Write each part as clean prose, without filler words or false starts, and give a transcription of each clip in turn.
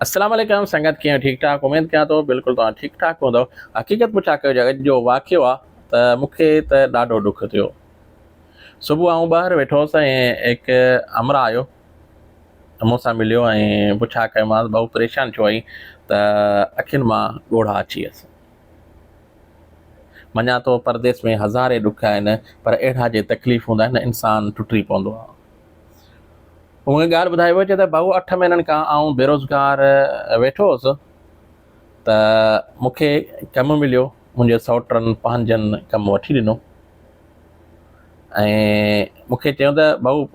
अस्सलाम वालेकुम संगत कीअं ठीक ठाक उमेद कयां थो बिल्कुलु तव्हां ठीक ठाक हूंदव। हक़ीक़त पुछा कयो अॼु जो वाक़ियो आहे त मूंखे त ॾाढो ॾुख थियो। सुबुह आउं ॿाहिरि वेठो हुउसि ऐं हिकु अमरा आयो मूंसां मिलियो ऐं पुछा कयोमांसि भाऊ परेशान छो आई त अखियुनि मां ॻोढ़ा अची वियसि। मञा थो परदेस में हज़ारे ॾुख आहिनि पर अहिड़ा जे तकलीफ़ हूंदा आहिनि इंसानु टुटी पवंदो आहे। उहा ॻाल्हि ॿुधाई वई चए त भाऊ 8 महीननि खां आउं बेरोज़गार वेठो हुउसि त मूंखे कमु मिलियो। मुंहिंजे सौटनि पंहिंजनि कमु वठी ॾिनो ऐं मूंखे चयो त भाऊ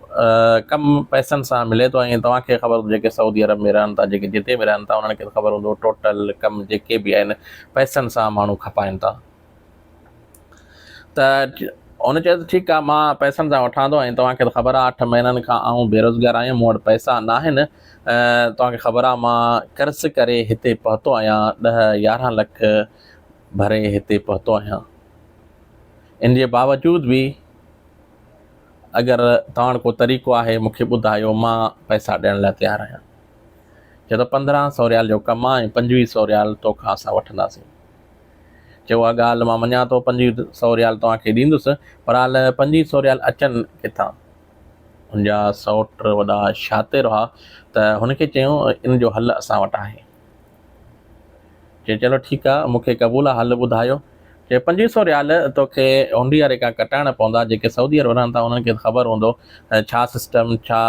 कमु पैसनि सां मिले थो ऐं तव्हांखे ख़बर हूंदो जेके सऊदी अरब में रहनि था जेके जिते बि रहनि था उन्हनि खे ख़बर हूंदो टोटल कमु जेके बि आहिनि पैसनि सां माण्हू खपाइनि था। त उन चयो त ठीकु आहे मां पैसनि सां वठां थो ऐं तव्हांखे त ख़बर आहे 8 महीननि खां आउं बेरोज़गार आहियां मूं वटि पैसा न आहिनि। तव्हांखे ख़बर आहे मां कर्ज़ करे हिते पहुतो आहियां 10-11 लख भरे हिते पहुतो आहियां। इन जे बावजूद बि अगरि तव्हां वटि को तरीक़ो आहे मूंखे ॿुधायो मां पैसा ॾियण लाइ तयारु आहियां। चए थो 1500 रियाल जो कमु आहे ऐं 2500 रियाल तोखां असां वठंदासीं। चयो उहा ॻाल्हि मां मञा थो 2500 रियाल तव्हांखे ॾींदुसि पर हाल 2500 रियाल अचनि किथां। मुंहिंजा सौट वॾा शातिर हुआ त हुनखे चयूं इन जो हल असां वटि आहे। चए चलो ठीकु आहे मूंखे क़बूल आहे हल ॿुधायो। चए 2500 रियाल तोखे हुंडी वारे खां कटाइणा पवंदा जेके सऊदी अरब रहनि था उन्हनि खे ख़बर हूंदो छा सिस्टम छा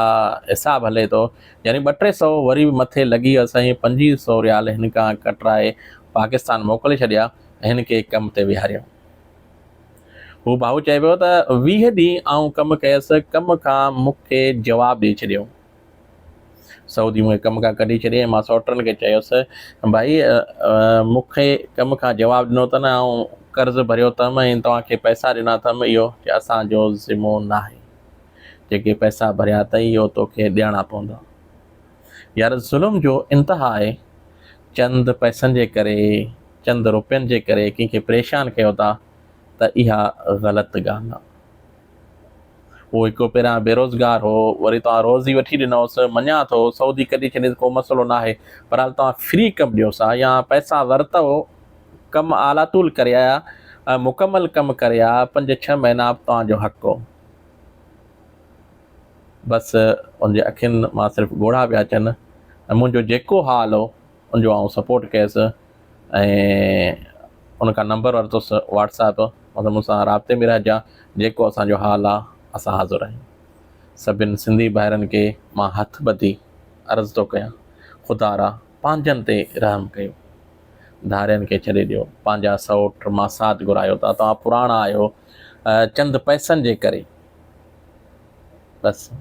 हिसाबु हले थो। यानी 200-300 वरी बि मथे लॻी वियसि ऐं 2500 रियाल हिन खां कटराए पाकिस्तान मोकिले छॾिया ऐं हिन खे कम ते विहारियो। हू भाऊ चए पियो त 20 ॾींहं आउं कमु कयसि कम खां मूंखे जवाबु ॾेई छॾियो। सऊदी मूंखे कम खां कढी छॾियईं। मां सौटनि खे चयोसि भाई मूंखे कम खां जवाबु ॾिनो अथनि ऐं कर्ज़ु भरियो अथमि ऐं तव्हांखे पैसा ॾिना अथमि इहो की असांजो ज़िमो न आहे। जेके पैसा भरिया अथई इहो तोखे ॾियणा पवंदा। यार ज़ुल्म जो इंतिहा आहे। चंद पैसनि जे करे चंद रुपयनि जे करे कंहिंखे परेशान कयो था त इहा ग़लति ॻाल्हि आहे। उहो हिकु पहिरियां बेरोज़गार हो वरी तव्हां रोज़ी वठी ॾिनोसि मञा थो सऊदी कढी छॾी को मसइलो न आहे पर हाल तव्हां फ्री कमु ॾियोसि हा या पैसा वरितव कमु आलातूल करे आया मुकमल कमु करे आया 5-6 महीना तव्हांजो हक़ हो। बसि उनजे अखियुनि मां सिर्फ़ु ॻोढ़ा पिया अचनि ऐं मुंहिंजो जेको हाल हो उनजो आउं सपोर्ट कयसि ऐं उनखां नंबर वरितोसि व्हाट्सएप मतिलबु मूंसां राब्ते में रहिजां जेको असांजो हाल आहे असां हाज़ुर आहियूं। सभिनि सिंधी भाइरनि खे मां हथ ॿधी अर्ज़ु थो कयां ख़ुदा रा पंहिंजनि ते रहम कयो धारियनि खे छॾे ॾियो। पंहिंजा सौट मां साथ घुरायो था तव्हां पुराणा आहियो चंद पैसनि जे करे बसि